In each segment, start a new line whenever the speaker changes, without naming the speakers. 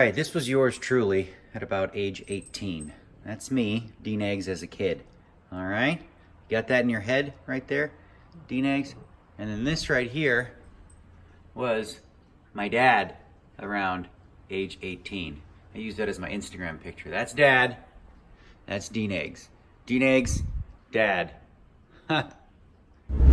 right, this was yours truly at about age 18. That's me, D-Negs, as a kid. All right? Got that in your head right there, D-Negs? And then this right here was my dad around age 18. I use that as my Instagram picture. That's Dad. That's D-Negs. D-Negs, Dad.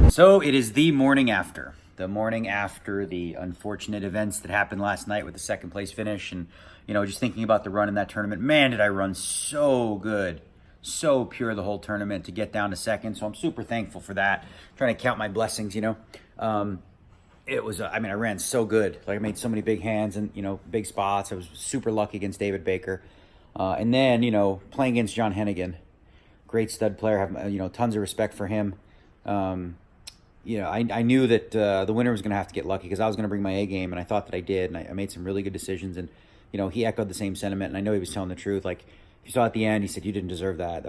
So it is the morning after. The morning after the unfortunate events that happened last night with the second place finish, and just thinking about the run in that tournament. Man, did I run so good, so pure the whole tournament to get down to second. So I'm super thankful for that. Trying to count my blessings, It was, I ran so good. Like I made so many big hands and, big spots. I was super lucky against David Baker. And then, playing against John Hennigan, great stud player, have, tons of respect for him. I knew that the winner was going to have to get lucky because I was going to bring my A game, and I thought that I did, and I made some really good decisions. And he echoed the same sentiment, and I know he was telling the truth. Like, if you saw at the end, he said, "You didn't deserve that."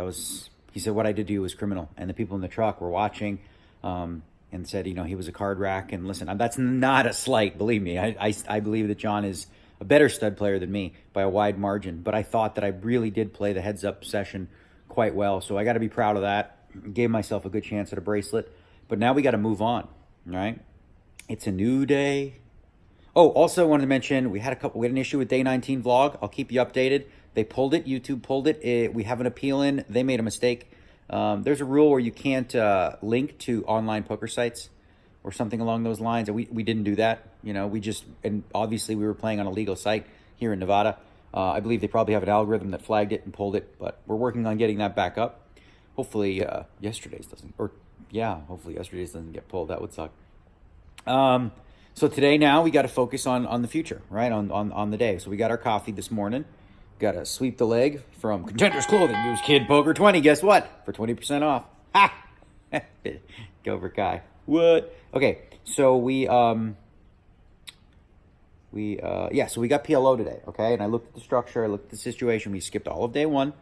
He said, "What I did to you was criminal," and the people in the truck were watching, and said, he was a card rack. And listen, that's not a slight, believe me. I believe that John is a better stud player than me by a wide margin, but I thought that I really did play the heads-up session quite well, so I got to be proud of that. Gave myself a good chance at a bracelet. But now we got to move on, right? It's a new day. Oh, also wanted to mention, we had an issue with day 19 vlog. I'll keep you updated. They pulled it. YouTube pulled it. We have an appeal in. They made a mistake. There's a rule where you can't link to online poker sites or something along those lines. And we didn't do that. And obviously we were playing on a legal site here in Nevada. I believe they probably have an algorithm that flagged it and pulled it, but we're working on getting that back up. Hopefully yesterday's doesn't get pulled. That would suck. So today now we got to focus on the future, right? On the day. So we got our coffee this morning. Got to sweep the leg from Contenders Clothing. Use Kid Poker 20. Guess what? For 20% off. Ha! Go for Kai. What? Okay. So we got PLO today. Okay. And I looked at the structure. I looked at the situation. We skipped all of day one.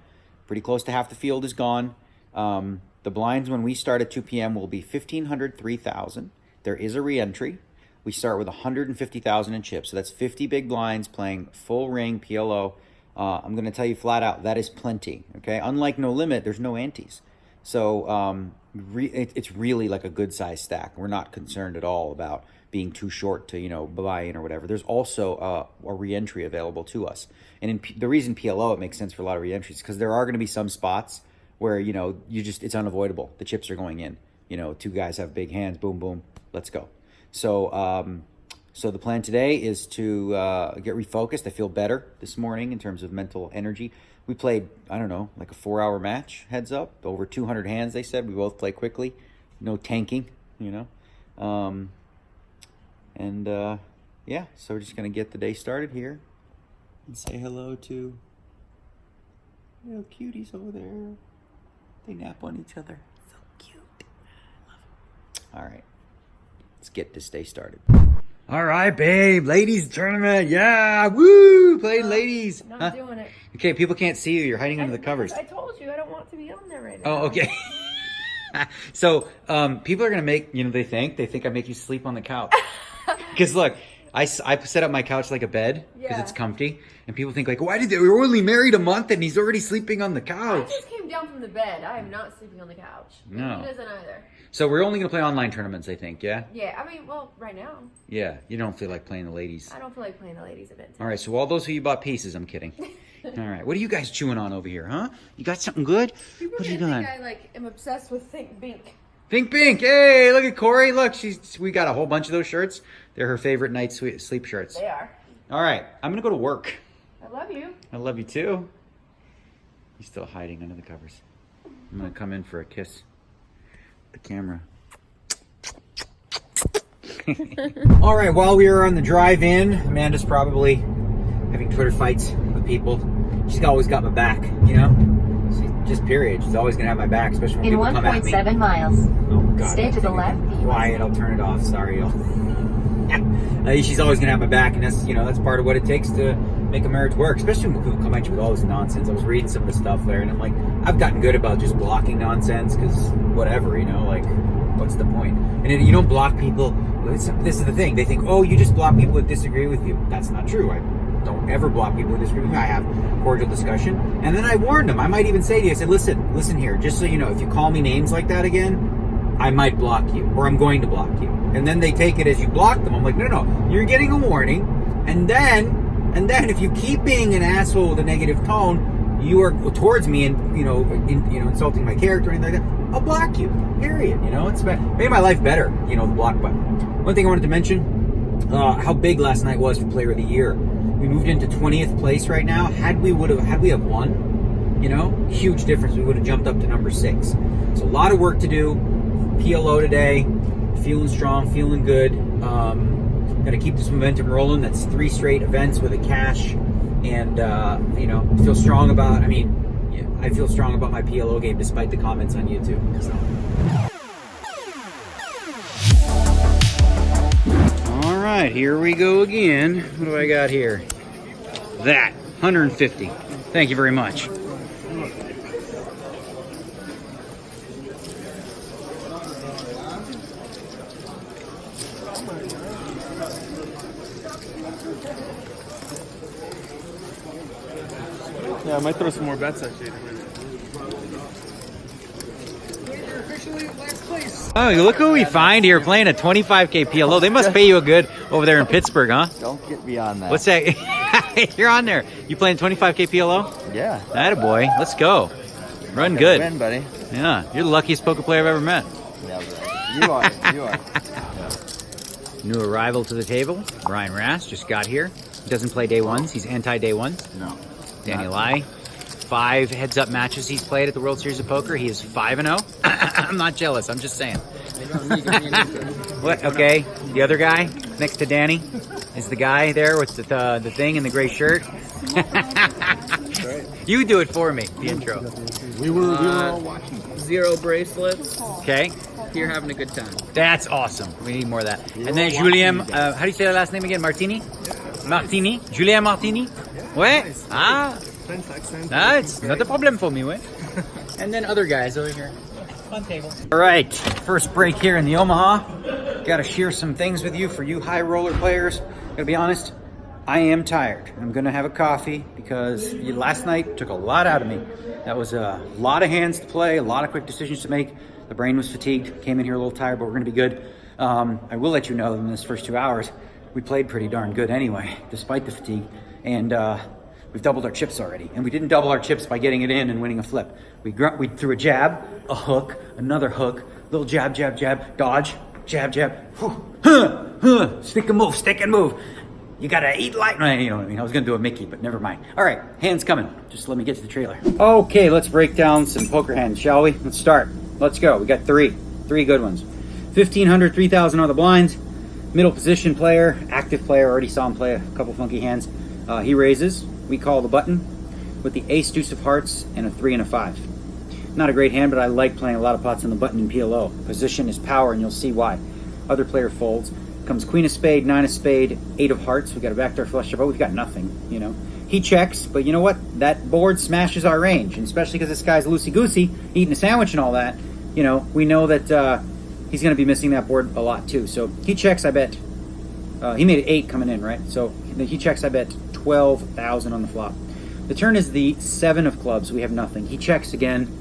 Pretty close to half the field is gone. The blinds when we start at 2 p.m. will be 1,500, 3,000. There is a re-entry. We start with 150,000 in chips. So that's 50 big blinds playing full ring PLO. I'm going to tell you flat out, that is plenty. Okay. Unlike No Limit, there's no antes. So it's really like a good size stack. We're not concerned at all about being too short to, buy in or whatever. There's also a re-entry available to us. And the reason PLO, it makes sense for a lot of re-entries because there are going to be some spots where, it's unavoidable. The chips are going in. Two guys have big hands. Boom, boom. Let's go. So the plan today is to get refocused. I feel better this morning in terms of mental energy. We played, I don't know, like a 4-hour match, heads up. Over 200 hands, they said. We both play quickly. No tanking, So we're just going to get the day started here and say hello to little cuties over there. They nap on each other. So cute. I love them. All right. Let's get this day started. All right, babe. Ladies tournament. Yeah. Woo. Played ladies.
Not doing it.
Okay, people can't see you. You're hiding under the covers.
I told you I don't want to be on there right now.
Oh, okay. So people are going to make, they think I make you sleep on the couch. Because look, I set up my couch like a bed because it's comfy. And people think like, why did we were only married a month and he's already sleeping on the couch?
I just came down from the bed. I am not sleeping on the couch.
No.
He doesn't either.
So we're only going to play online tournaments, I think, yeah?
Yeah, right now.
Yeah, you don't feel like playing the ladies.
I don't feel like playing the ladies event.
All right, so all those who you bought pieces, I'm kidding. All right, what are you guys chewing on over here, huh? You got something good?
People
what are you doing?
I am obsessed with Think Bink.
Think Pink. Hey, look at Corey. Look, we got a whole bunch of those shirts. They're her favorite night sleep shirts.
They are.
All right, I'm going to go to work.
I love you.
I love you too. He's still hiding under the covers. I'm going to come in for a kiss. The camera. All right, while we were on the drive in, Amanda's probably having Twitter fights with people. She's always got my back, She's just period. She's always going to have my back, especially when people come at me.
In 1.7 miles.
Oh, God.
Stay to the left.
Quiet, I'll turn it off. Sorry, she's always going to have my back, and that's part of what it takes to make a marriage work, especially when people come at you with all this nonsense. I was reading some of the stuff there, and I'm like, I've gotten good about just blocking nonsense, because whatever, what's the point? And you don't block people. This is the thing. They think, oh, you just block people that disagree with you. That's not true. don't ever block people who disagree with me. I have cordial discussion. And then I warned them. I might even say to you, I said, listen here, just so you know, if you call me names like that again, I might block you, or I'm going to block you. And then they take it as you block them. I'm like, no, you're getting a warning. And then if you keep being an asshole with a negative tone, you are towards me and insulting my character or anything like that, I'll block you. Period. It's made my life better. The block button. One thing I wanted to mention, how big last night was for Player of the Year. We moved into 20th place right now. Had we have won, huge difference. We would have jumped up to number 6. So a lot of work to do. PLO today, feeling strong, feeling good. Got to keep this momentum rolling. That's 3 straight events with a cash. And, feel strong about, I feel strong about my PLO game despite the comments on YouTube. So. All right, here we go again. What do I got here? That, 150. Thank you very much.
Yeah, I might throw some more bets actually.
Oh, look who we find here playing a 25k PLO. They must pay you a good over there in Pittsburgh, huh?
Don't get beyond that.
What's that? You're on there. You playing 25k PLO?
Yeah.
Attaboy. Let's go. Run good.
Win, buddy.
Yeah, you're the luckiest poker player I've ever met.
Yeah, you are. You are. Yeah.
New arrival to the table. Brian Rass just got here. He doesn't play day ones. He's anti-day ones.
No.
Danny Lai. 5 heads-up matches he's played at the World Series of Poker. He is 5-0. I'm not jealous. I'm just saying. What? Okay. The other guy next to Danny is the guy there with the thing in the gray shirt. You do it for me. The intro.
We were all watching.
0 bracelets.
Okay.
You're having a good time.
That's awesome. We need more of that. And then Julien, how do you say the last name again? Martini? Martini? Julien Martini? Ouais. Ah. It's not a problem for me, ouais. And then other guys over here. Fun table. All right. First break here in the Omaha. Got to share some things with you for you high roller players. Gotta be honest, I am tired. I'm gonna have a coffee because last night took a lot out of me. That was a lot of hands to play, a lot of quick decisions to make. The brain was fatigued, came in here a little tired, but we're gonna be good. I will let you know that in this first 2 hours, we played pretty darn good anyway, despite the fatigue. And we've doubled our chips already. And we didn't double our chips by getting it in and winning a flip. We threw a jab, a hook, another hook, little jab, jab, jab, dodge, jab, jab, stick and move, stick and move. You gotta eat light. You know what I mean? I was gonna do a Mickey, but never mind. All right, hands coming. Just let me get to the trailer. Okay, let's break down some poker hands, shall we? Let's start. Let's go. We got three good ones. 1,500, 3,000 on the blinds. Middle position player, active player. Already saw him play a couple funky hands. He raises. We call the button with the ace, deuce of hearts, and a 3 and a 5. Not a great hand, but I like playing a lot of pots on the button in PLO. Position is power, and you'll see why. Other player folds. Comes queen of spade, 9 of spade, 8 of hearts. We got a backdoor flush, but we've got nothing, you know. He checks, but you know what? That board smashes our range, and especially because this guy's loosey-goosey, eating a sandwich and all that, you know, we know that he's going to be missing that board a lot too. So he checks, I bet. He made it 8 coming in, right? So he checks, I bet, 12,000 on the flop. The turn is the 7 of clubs. We have nothing. He checks again.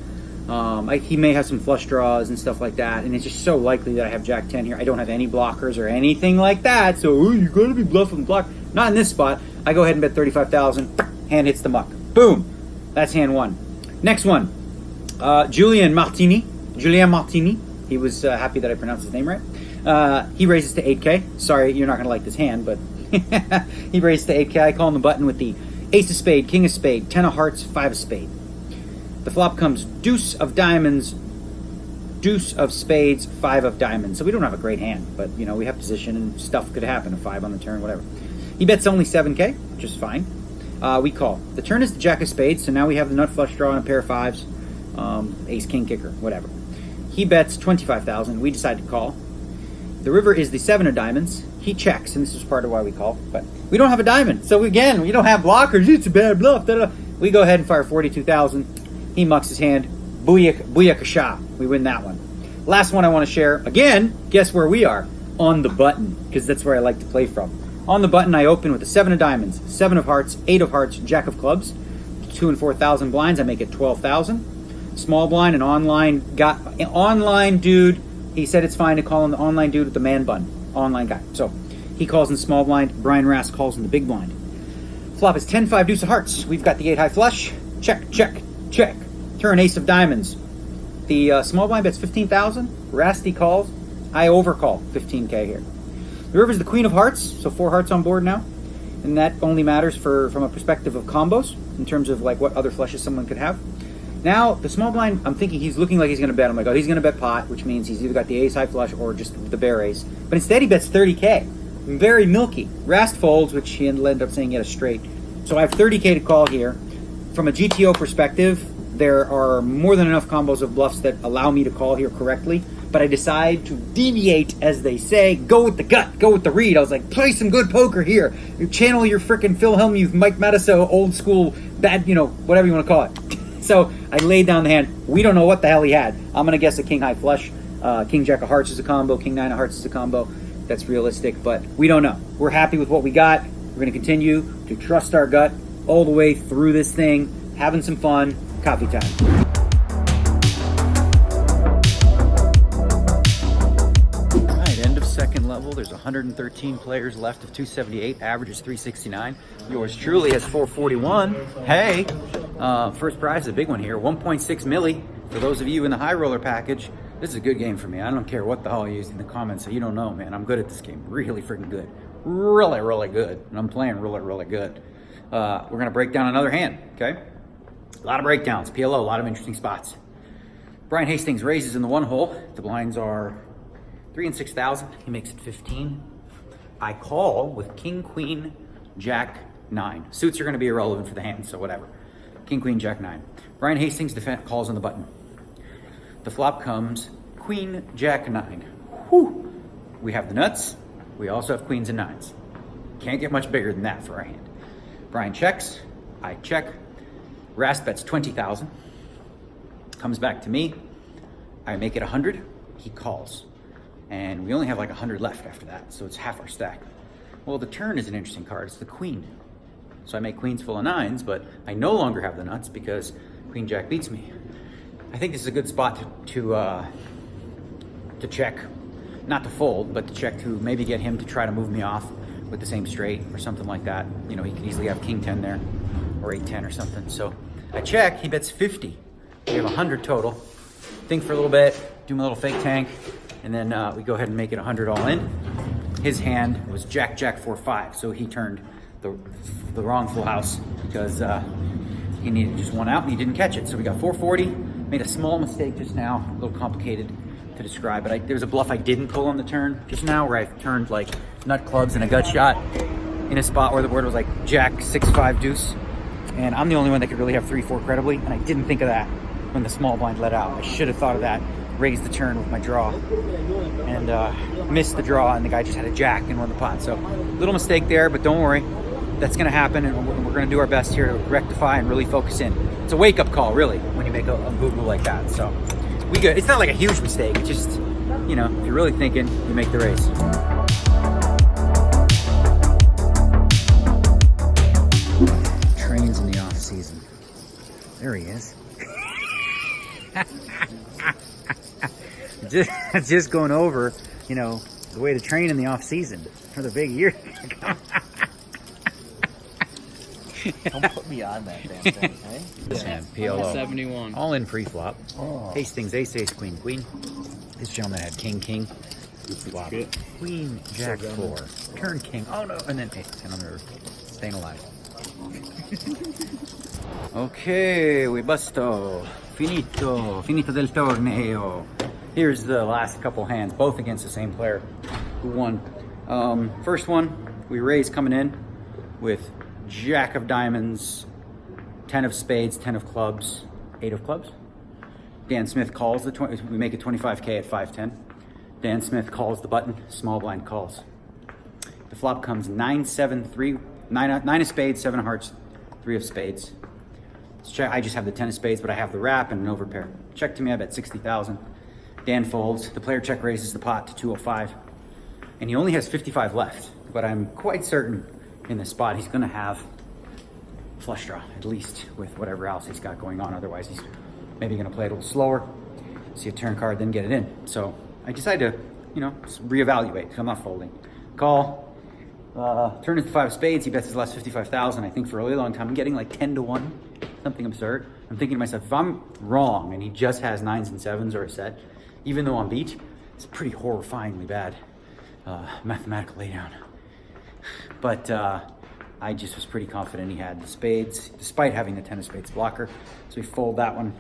He may have some flush draws and stuff like that, and it's just so likely that I have Jack 10 here. I don't have any blockers or anything like that, so you're going to be bluffing the block. Not in this spot. I go ahead and bet 35,000. Hand hits the muck. Boom. That's hand 1. Next one. Julien Martini. He was happy that I pronounced his name right. He raises to 8K. Sorry, you're not going to like this hand, but he raised to 8K. I call him the button with the ace of spade, king of spade, 10 of hearts, 5 of spade. The flop comes deuce of diamonds, deuce of spades, 5 of diamonds. So we don't have a great hand, but you know, we have position and stuff could happen, a 5 on the turn, whatever. He bets only 7K, which is fine. We call. The turn is the jack of spades, so now we have the nut flush draw and a pair of 5s, ace, king, kicker, whatever. He bets 25,000. We decide to call. The river is the 7 of diamonds. He checks, and this is part of why we call, but we don't have a diamond. So again, we don't have blockers. It's a bad bluff. We go ahead and fire 42,000. He mucks his hand. Booyakasha. We win that one. Last one I want to share. Again, guess where we are? On the button, because that's where I like to play from. On the button, I open with a 7 of diamonds, 7 of hearts, 8 of hearts, jack of clubs. 2 and 4,000 blinds, I make it 12,000. Small blind, an online dude. He said it's fine to call in the online dude with the man bun. Online guy. So he calls in small blind. Brian Rask calls in the big blind. Flop is 10-5 deuce of hearts. We've got the 8 high flush. Check, check, check. Turn ace of diamonds. The small blind bets 15,000. Rasty calls. I overcall 15k here. The river's the queen of hearts, so 4 hearts on board now. And that only matters from a perspective of combos, in terms of like what other flushes someone could have. Now, the small blind, I'm thinking he's looking like he's going to bet. I'm like, oh, he's going to bet pot, which means he's either got the ace high flush or just the bare ace. But instead, he bets 30k. Very milky. Rast folds, which he ended up saying he had a straight. So I have 30k to call here. From a GTO perspective, there are more than enough combos of bluffs that allow me to call here correctly. But I decide to deviate, as they say, go with the gut, go with the read. I was like, play some good poker here. You channel your freaking Phil Hellmuth, Mike Matusow, old school, bad, whatever you want to call it. So I laid down the hand. We don't know what the hell he had. I'm going to guess a king high flush. King jack of hearts is a combo. King 9 of hearts is a combo. That's realistic, but we don't know. We're happy with what we got. We're going to continue to trust our gut all the way through this thing, having some fun. Coffee time. Second level, there's 113 players left of 278, average is 369. Yours truly has 441. Hey, first prize is a big one here, 1.6 milli. For those of you in the high roller package, this is a good game for me. I don't care what the hell you use in the comments, so you don't know, man. I'm good at this game, really freaking good. Really, really good, and I'm playing really, really good. We're gonna break down another hand, okay? A lot of breakdowns, PLO, a lot of interesting spots. Brian Hastings raises in the 1 hole. The blinds are 3 and 6,000. He makes it 15. I call with king, queen, jack, 9. Suits are going to be irrelevant for the hand, so whatever. King, queen, jack, 9. Brian Hastings calls on the button. The flop comes queen, jack, 9. Whew. We have the nuts. We also have queens and 9s. Can't get much bigger than that for our hand. Brian checks. I check. Rast bets 20,000. Comes back to me. I make it 100. He calls. And we only have like 100 left after that, so it's half our stack. Well, the turn is an interesting card. It's the queen. So I make queens full of 9s, but I no longer have the nuts because queen jack beats me. I think this is a good spot to check, not to fold, but to check to maybe get him to try to move me off with the same straight or something like that. He could easily have king 10 there or 8-10 or something. So I check, he bets 50. We have 100 total. Think for a little bit, do my little fake tank. And then we go ahead and make it 100 all in. His hand was jack, jack, 4, 5. So he turned the wrong full house because he needed just one out and he didn't catch it. So we got 440. Made a small mistake just now, a little complicated to describe, but there was a bluff I didn't pull on the turn just now where I turned like nut clubs and a gut shot in a spot where the board was like jack, 6, 5 deuce. And I'm the only one that could really have 3, 4 credibly. And I didn't think of that when the small blind let out. I should have thought of that. Raised the turn with my draw and missed the draw, and the guy just had a jack and won the pot. So little mistake there, but don't worry, that's going to happen, and we're going to do our best here to rectify and really focus in. It's a wake-up call, really, when you make a boo-boo like that. So we good. It's not like a huge mistake. It's just, if you're really thinking, you make the raise. Trains in the off season. There he is. Just going over, the way to train in the off season for the big year.
Don't put me on that damn thing, hey?
This hand, PLO.
71.
All in pre-flop. Hastings, ace, ace, queen, queen. This gentleman had king, king. Flop. Queen, jack, 4. Turn king. Oh no, and then ace. And I'm staying alive. Okay, we busto. Finito del torneo. Here's the last couple hands, both against the same player who won. First one, we raise coming in with jack of diamonds, 10 of spades, 10 of clubs, 8 of clubs. Dan Smith calls we make it 25k at 510. Dan Smith calls the button, small blind calls. The flop comes 9, 7, 3, 9 of spades, 7 of hearts, 3 of spades. Let's check. I just have the 10 of spades, but I have the wrap and an overpair. Check to me, I bet 60,000. Dan folds. The player check raises the pot to 205. and he only has 55 left. But I'm quite certain in this spot he's going to have flush draw, at least with whatever else he's got going on. Otherwise, he's maybe going to play it a little slower, see a turn card, then get it in. So I decided to, you know, reevaluate. I'm not folding. Call. Turn into 5 of spades. He bets his last 55,000. I think for a really long time, I'm getting like 10-1, something absurd. I'm thinking to myself, if I'm wrong and he just has 9s and 7s or a set, even though I'm beat, it's pretty horrifyingly bad mathematical laydown. But I just was pretty confident he had the spades, despite having the 10 of spades blocker. So we fold that one.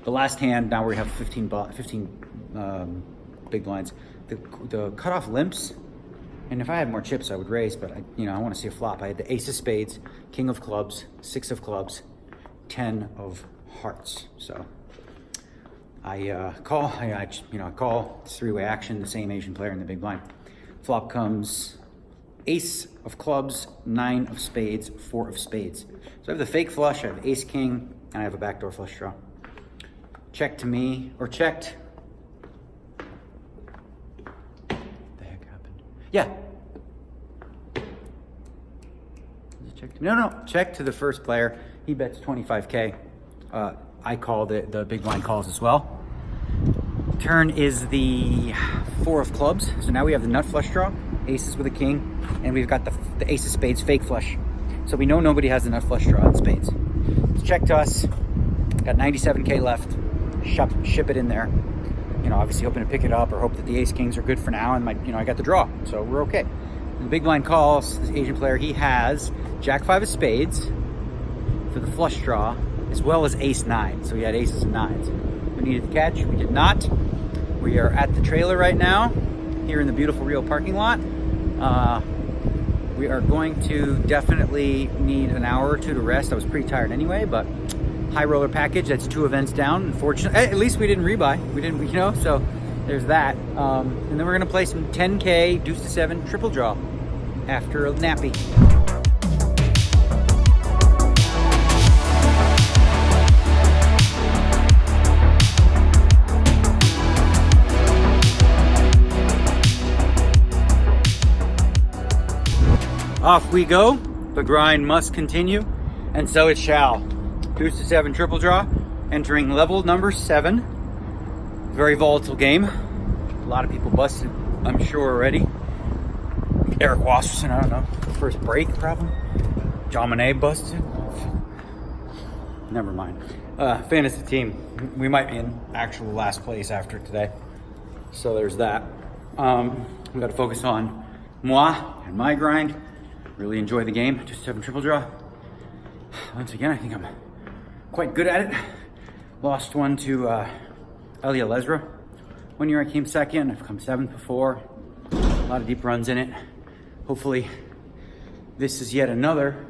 The last hand, now we have 15 big blinds. The cutoff limps. And if I had more chips, I would raise, but I want to see a flop. I had the ace of spades, king of clubs, 6 of clubs, 10 of hearts. So I call. I call. It's 3-way action. The same Asian player in the big blind. Flop comes ace of clubs, 9 of spades, 4 of spades. So I have the fake flush. I have ace king, and I have a backdoor flush draw. Check to me, or checked. Yeah. Check to, no, check to the first player. He bets 25k. I called it. The big blind calls as well. Turn is the 4 of clubs. So now we have the nut flush draw, aces with a king, and we've got the ace of spades fake flush. So we know nobody has the nut flush draw in spades. It's check to us. Got 97k left. Ship it in there. Obviously hoping to pick it up or hope that the ace kings are good for now, and I got the draw, so we're okay. The big blind calls. This Asian player, he has jack 5 of spades for the flush draw, as well as ace 9. So he had aces and 9s. We needed the catch. We did not. We are at the trailer right now, here in the beautiful Rio parking lot. We are going to definitely need an hour or two to rest. I was pretty tired anyway, but high roller package, that's 2 events down. Unfortunately, at least we didn't rebuy. We didn't, so there's that. And then we're gonna play some 10k deuce to 7 triple draw after a nappy. Off we go. The grind must continue, and so it shall. Deuce to 7 triple draw, entering level number 7. Very volatile game. A lot of people busted, I'm sure already. Eric Wasserson, I don't know. First break problem. John Monet busted. Never mind. Fantasy team. We might be in actual last place after today. So there's that. We got to focus on moi and my grind. Really enjoy the game. Deuce to 7 triple draw. Once again, I think I'm quite good at it. Lost one to Elia Lesra. One year I came second. I've come 7th before. A lot of deep runs in it. Hopefully this is yet another.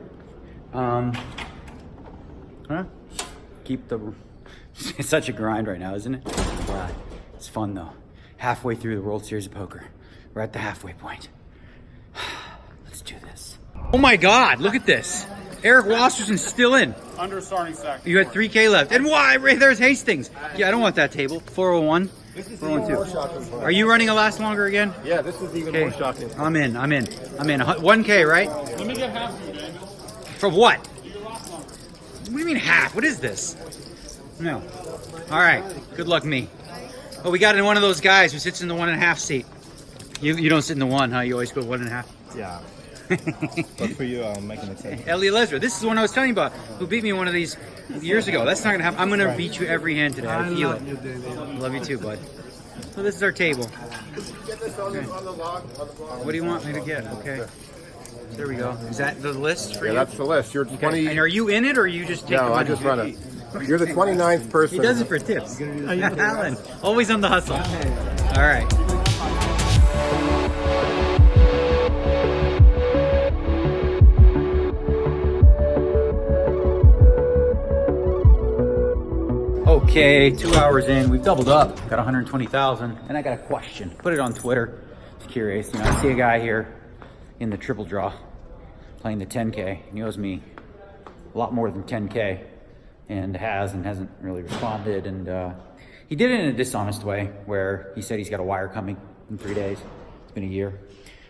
Keep the. It's such a grind right now, isn't it? It's fun though. Halfway through the World Series of Poker. We're at the halfway point. Let's do this. Oh my God! Look at this. Eric Wasserson's still in.
Under starting stack.
You had 3k left. And why? Right there's Hastings. Yeah, I don't want that table. 401.
This is
412. Are you running a last longer again?
Yeah, this is even more shocking.
I'm in. 1k, right?
Let me get half of you, Daniel.
For what? What do you mean half? What is this? No. All right. Good luck me. Oh, we got in one of those guys who sits in the 1.5 seat. You don't sit in the 1, huh? You always go 1.5.
Yeah. But for you, I'm making it safe.
Elia Lesra. This is the one I was telling you about, who beat me in one of these years ago. That's not going to happen. I'm going to beat you every hand today. I feel it. Love you too, bud. So this is our table. Okay. What do you want me to get? Okay. There we go. Is that the list for you?
Yeah, that's the list. You're 20.
And are you in it, or you just take the
No, I
money?
just run it. You're the 29th person.
He does it for tips. Alan, always on the hustle. All right. Okay, 2 hours in, we've doubled up, got 120,000, and I got a question. Put it on Twitter. Just curious, I see a guy here in the triple draw playing the 10K, and he owes me a lot more than 10K, and hasn't really responded. And he did it in a dishonest way, where he said he's got a wire coming in 3 days. been a year.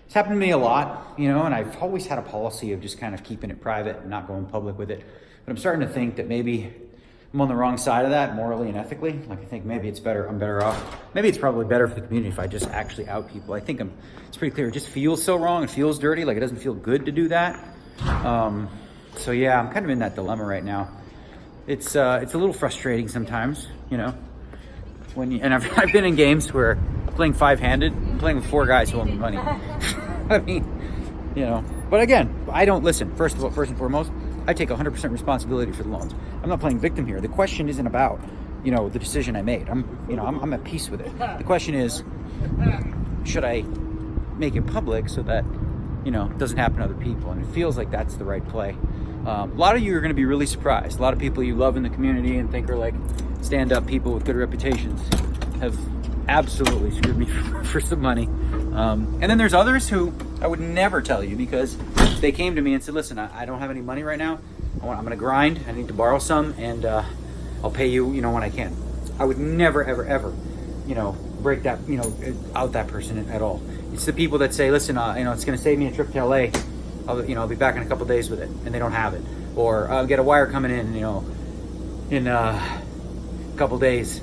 It's happened to me a lot, you know, and I've always had a policy of just kind of keeping it private and not going public with it. But I'm starting to think that maybe I'm on the wrong side of that morally and ethically. Like, I think maybe it's better, I'm better off. Maybe it's probably better for the community if I just actually out people. I think it's pretty clear. It just feels so wrong. It feels dirty. Like, it doesn't feel good to do that. So yeah, I'm kind of in that dilemma right now. It's a little frustrating sometimes, you know, and I've been in games where playing 5-handed, I'm playing with 4 guys who owe me money. I mean, you know, but again, I don't listen. First and foremost, I take 100% responsibility for the loans. I'm not playing victim here. The question isn't about, you know, the decision I made. I'm at peace with it. The question is, should I make it public so that, you know, it doesn't happen to other people? And it feels like that's the right play. A lot of you are going to be really surprised. A lot of people you love in the community and think are like stand-up people with good reputations have absolutely screwed me for some money. And then there's others who I would never tell you because they came to me and said, listen, I don't have any money right now. I'm going to grind. I need to borrow some, and I'll pay you, you know, when I can. I would never, ever, ever, you know, break that, you know, out that person at all. It's the people that say, listen, you know, it's going to save me a trip to LA. I'll be back in a couple days with it, and they don't have it. Or I'll get a wire coming in, you know, in a couple days,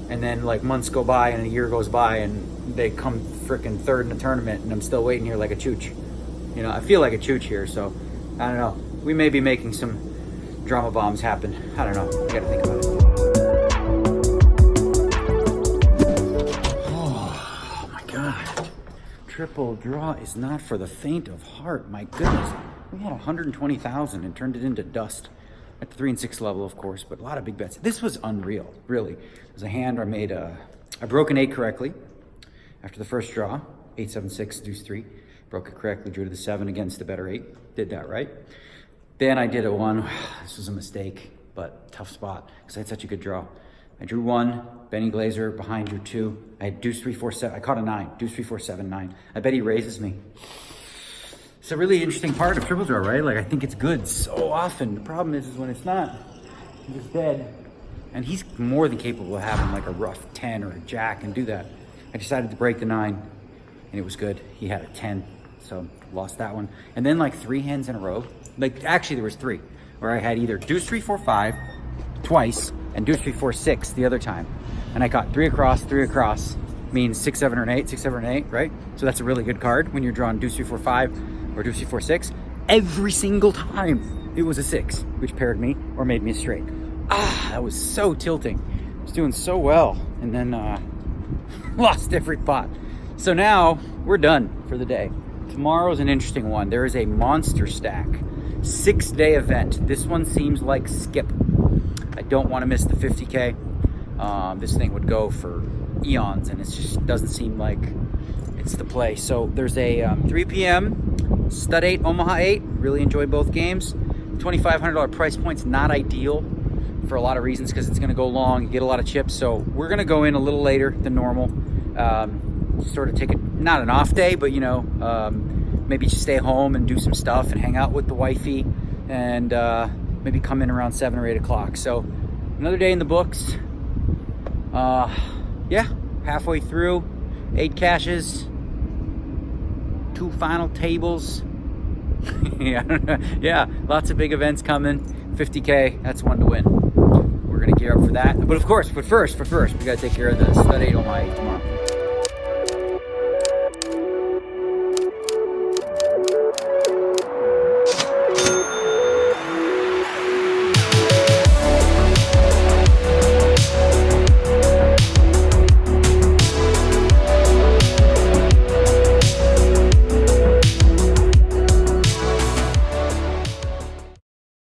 and then like months go by and a year goes by, and they come freaking third in the tournament, and I'm still waiting here like a chooch. You know, I feel like a chooch here, so I don't know. We may be making some drama bombs happen. I don't know. I gotta think about it. Oh my God. Triple draw is not for the faint of heart. My goodness. We had 120,000 and turned it into dust at the 3 and 6 level, of course, but a lot of big bets. This was unreal, really. It was a hand where I broke an 8 correctly after the first draw. 8, 7, 6, deuce 3. Broke it correctly, drew to the 7 against the better 8. Did that right. Then I did a 1. This was a mistake, but tough spot because I had such a good draw. I drew 1, Benny Glazer behind drew 2. I had deuce 3, 4, 7. I caught a 9, deuce 3, 4, 7, 9. I bet he raises me. It's a really interesting part of triple draw, right? Like, I think it's good so often. The problem is when it's not, he's just dead. And he's more than capable of having like a rough 10 or a jack and do that. I decided to break the 9 and it was good. He had a 10, so lost that one. And then like 3 hands in a row. Like, actually there was 3 where I had either deuce 3, 4, 5 twice and deuce 3, 4, 6 the other time. And I caught 3 across means 6, 7, or an 8, 6, 7, or an 8, right? So that's a really good card when you're drawing deuce 3, 4, 5 or deuce 3, 4, 6. Every single time it was a 6, which paired me or made me a straight. That was so tilting. I was doing so well, and then lost every pot. So now we're done for the day. Tomorrow's an interesting one. There is a monster stack, 6-day event. This one seems like skip. I don't want to miss the 50K. This thing would go for eons, and it just doesn't seem like it's the play. So there's a 3 p.m. stud 8, Omaha 8. Really enjoyed both games. $2,500 price point's not ideal for a lot of reasons because it's going to go long. You get a lot of chips. So we're going to go in a little later than normal. Sort of take not an off day, but, you know, maybe just stay home and do some stuff and hang out with the wifey and maybe come in around 7 or 8 o'clock. So another day in the books. Yeah, halfway through. 8 cashes. 2 final tables. Yeah, lots of big events coming. 50K, that's one to win. We're gonna gear up for that. But of course, first, we gotta take care of the stud 8 on my 8 tomorrow.